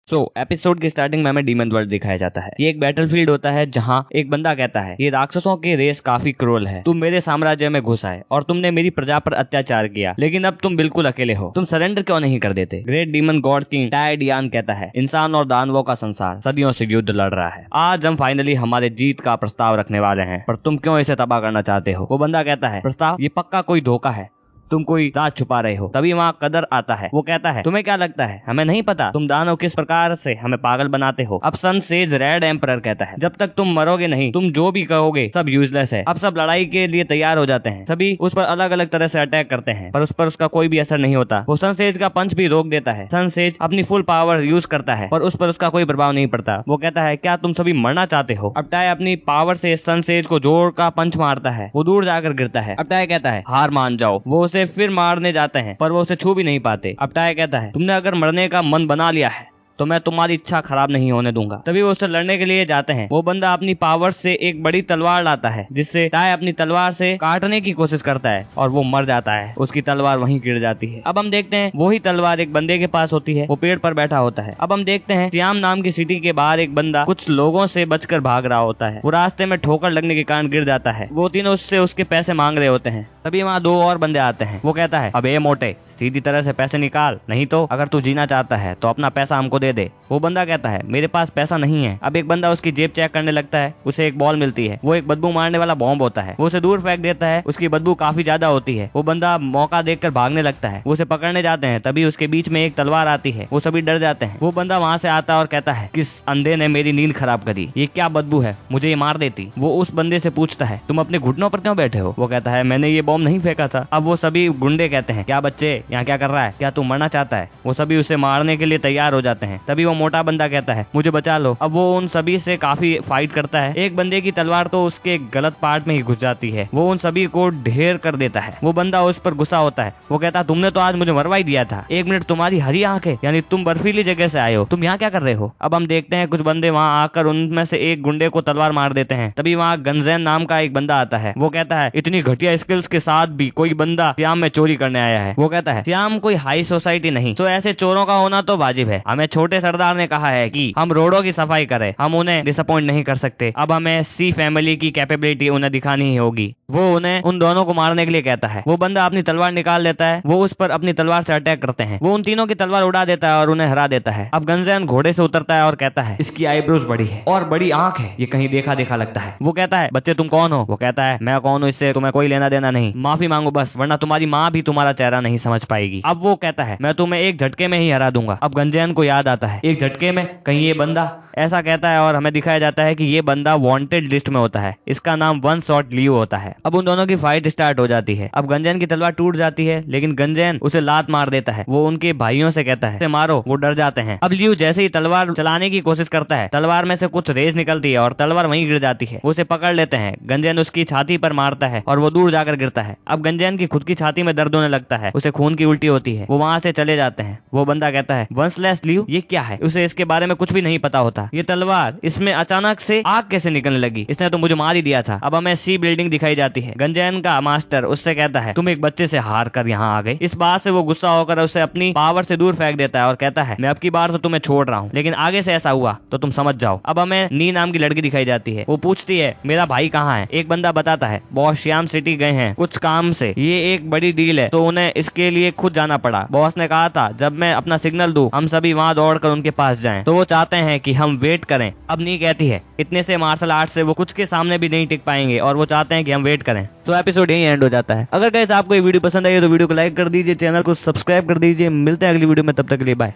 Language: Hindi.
एपिसोड की स्टार्टिंग में हमें डीमन वर्ल्ड दिखाया जाता है। ये एक बैटलफील्ड होता है जहाँ एक बंदा कहता है ये राक्षसों की रेस काफी क्रूर है। तुम मेरे साम्राज्य में घुस आए और तुमने मेरी प्रजा पर अत्याचार किया, लेकिन अब तुम बिल्कुल अकेले हो। तुम सरेंडर क्यों नहीं कर देते? ग्रेट डीमन गॉड किंग टायडियान कहता है इंसान और दानवों का संसार सदियों से युद्ध लड़ रहा है। आज हम फाइनली हमारे जीत का प्रस्ताव रखने वाले हैं, पर तुम क्यों इसे तबाह करना चाहते हो? वो बंदा कहता है प्रस्ताव? ये पक्का कोई धोखा है, तुम कोई राज छुपा रहे हो। तभी वहाँ कदर आता है। वो कहता है तुम्हें क्या लगता है हमें नहीं पता तुम दानव किस प्रकार से हमें पागल बनाते हो? अब सन सेज रेड एम्परर कहता है जब तक तुम मरोगे नहीं, तुम जो भी कहोगे सब यूजलेस है। अब सब लड़ाई के लिए तैयार हो जाते हैं। सभी उस पर अलग अलग तरह से अटैक करते हैं, पर उस पर उसका कोई भी असर नहीं होता। वो सन सेज का पंच भी रोक देता है। सन सेज अपनी फुल पावर यूज करता है, पर उस पर उसका कोई प्रभाव नहीं पड़ता। वो कहता है क्या तुम सभी मरना चाहते हो? अब टाय अपनी पावर से सन सेज को जोर का पंच मारता है। वो दूर जाकर गिरता है। अब टाय कहता है हार मान जाओ। वो उसे फिर मारने जाते हैं, पर वो उसे छू भी नहीं पाते। अब टाय कहता है तुमने अगर मरने का मन बना लिया है तो मैं तुम्हारी इच्छा खराब नहीं होने दूंगा। तभी वो उससे लड़ने के लिए जाते हैं। वो बंदा अपनी पावर से एक बड़ी तलवार लाता है, जिससे टाय अपनी तलवार से काटने की कोशिश करता है और वो मर जाता है। उसकी तलवार वहीं गिर जाती है। अब हम देखते हैं वही तलवार एक बंदे के पास होती है। वो पेड़ पर बैठा होता है। अब हम देखते हैं सियाम नाम की सिटी के बाहर एक बंदा कुछ लोगों से बचकर भाग रहा होता है। वो रास्ते में ठोकर लगने के कारण गिर जाता है। वो तीनों उससे उसके पैसे मांग रहे होते हैं। तभी वहाँ दो और बंदे आते हैं। वो कहता है अब ये मोटे सीधी तरह से पैसे निकाल, नहीं तो अगर तू जीना चाहता है तो अपना पैसा हमको दे दे। वो बंदा कहता है मेरे पास पैसा नहीं है। अब एक बंदा उसकी जेब चेक करने लगता है। उसे एक बॉल मिलती है। वो एक बदबू मारने वाला बॉम्ब होता है। वो उसे दूर फेंक देता है। उसकी बदबू काफी ज्यादा होती है। वो बंदा मौका देखकर भागने लगता है। वो उसे पकड़ने जाते हैं। तभी उसके बीच में एक तलवार आती है। वो सभी डर जाते हैं। वो बंदा वहां से आता है और कहता है किस अंधे ने मेरी नींद खराब करी? ये क्या बदबू है, मुझे ये मार देती। वो उस बंदे से पूछता है तुम अपने घुटनों पर क्यों बैठे हो? वो कहता है मैंने ये बॉम्ब नहीं फेंका था। अब वो सभी गुंडे कहते हैं क्या बच्चे यहाँ क्या कर रहा है, क्या तू मरना चाहता है? वो सभी उसे मारने के लिए तैयार हो जाते हैं। तभी वो मोटा बंदा कहता है मुझे बचा लो। अब वो उन सभी से काफी फाइट करता है। एक बंदे की तलवार तो उसके गलत पार्ट में ही घुस जाती है। वो उन सभी को ढेर कर देता है। वो बंदा उस पर गुस्सा होता है। वो कहता है तुमने तो आज मुझे मरवा ही दिया था। एक मिनट, तुम्हारी हरी आंखें, यानी तुम बर्फीली जगह से आए हो, तुम यहाँ क्या कर रहे हो? अब हम देखते हैं कुछ बंदे वहाँ आकर उनमें से एक गुंडे को तलवार मार देते हैं। तभी वहाँ गंजैन नाम का एक बंदा आता है। वो कहता है इतनी घटिया स्किल्स के साथ भी कोई बंदा सियाम में चोरी करने आया है। वो कहता है सियाम कोई हाई सोसाइटी नहीं, तो ऐसे चोरों का होना तो वाजिब है। हमें छोटे सरदार ने कहा है कि हम रोडों की सफाई करें, हम उन्हें डिसअपॉइंट नहीं कर सकते। अब हमें सी फैमिली की कैपेबिलिटी उन्हें दिखानी ही होगी। वो उन्हें उन दोनों को मारने के लिए कहता है। वो बंदा अपनी तलवार निकाल लेता है। वो उस पर अपनी तलवार से अटैक करते हैं। वो उन तीनों की तलवार उड़ा देता है और उन्हें हरा देता है। अब गंजैन घोड़े से उतरता है और कहता है इसकी आईब्रोज बड़ी है और बड़ी आंख है, ये कहीं देखा देखा लगता है। वो कहता है बच्चे तुम कौन हो? वो कहता है मैं कौन हूँ इससे तुम्हें कोई लेना देना नहीं, माफी मांगो बस, वरना तुम्हारी माँ भी तुम्हारा चेहरा नहीं समझ पाएगी। अब वो कहता है मैं तुम्हें एक झटके में ही हरा दूंगा। अब गंजैन को याद आता है एक झटके में, कहीं ये बंदा ऐसा कहता है और हमें दिखाया जाता है कि ये बंदा वांटेड लिस्ट में होता है। इसका नाम वन शॉट लियो होता है। अब उन दोनों की फाइट स्टार्ट हो जाती है। अब गंजैन की तलवार टूट जाती है, लेकिन गंजैन उसे लात मार देता है। वो उनके भाइयों से कहता है मारो, वो डर जाते हैं। अब लियो जैसे ही तलवार चलाने की कोशिश करता है, तलवार में से कुछ रेस निकलती है और तलवार वहीं गिर जाती है। वो उसे पकड़ लेते हैं। गंजैन उसकी छाती पर मारता है और वो दूर जाकर गिरता है। अब गंजैन की खुद की छाती में दर्द होने लगता है। उसे खून की उल्टी होती है। वो वहां से चले जाते हैं। वो बंदा कहता है वन स्लैश लियो ये क्या है? उसे इसके बारे में कुछ भी नहीं पता होता। ये तलवार इसमें अचानक से आग कैसे निकलने लगी? इसने तो मुझे मार ही दिया था। अब हमें सी बिल्डिंग दिखाई जाती है। गंजैन का मास्टर उससे कहता है तुम एक बच्चे से हार कर यहाँ आ गए। इस बात से वो गुस्सा होकर उसे अपनी पावर से दूर फेंक देता है और कहता है मैं अब की बार तो तुम्हें छोड़ रहा हूँ, लेकिन आगे से ऐसा हुआ तो तुम समझ जाओ। अब हमें नी नाम की लड़की दिखाई जाती है। वो पूछती है मेरा भाई कहाँ है? एक बंदा बताता है बॉस श्याम सिटी गए हैं कुछ काम से, ये एक बड़ी डील है तो उन्हें इसके लिए खुद जाना पड़ा। बॉस ने कहा था जब मैं अपना सिग्नल दूं हम सभी वहां दौड़कर उनके पास जाएं, तो वो चाहते हैं कि हम वेट करें। अब नी कहती है इतने से मार्शल आर्ट से वो कुछ के सामने भी नहीं टिक पाएंगे और वो चाहते हैं कि हम वेट करें। तो एपिसोड यही एंड हो जाता है। अगर गाइस आपको ये वीडियो पसंद आई है तो वीडियो को लाइक कर दीजिए, चैनल को सब्सक्राइब कर दीजिए। मिलते हैं अगली वीडियो में, तब तक के लिए बाय।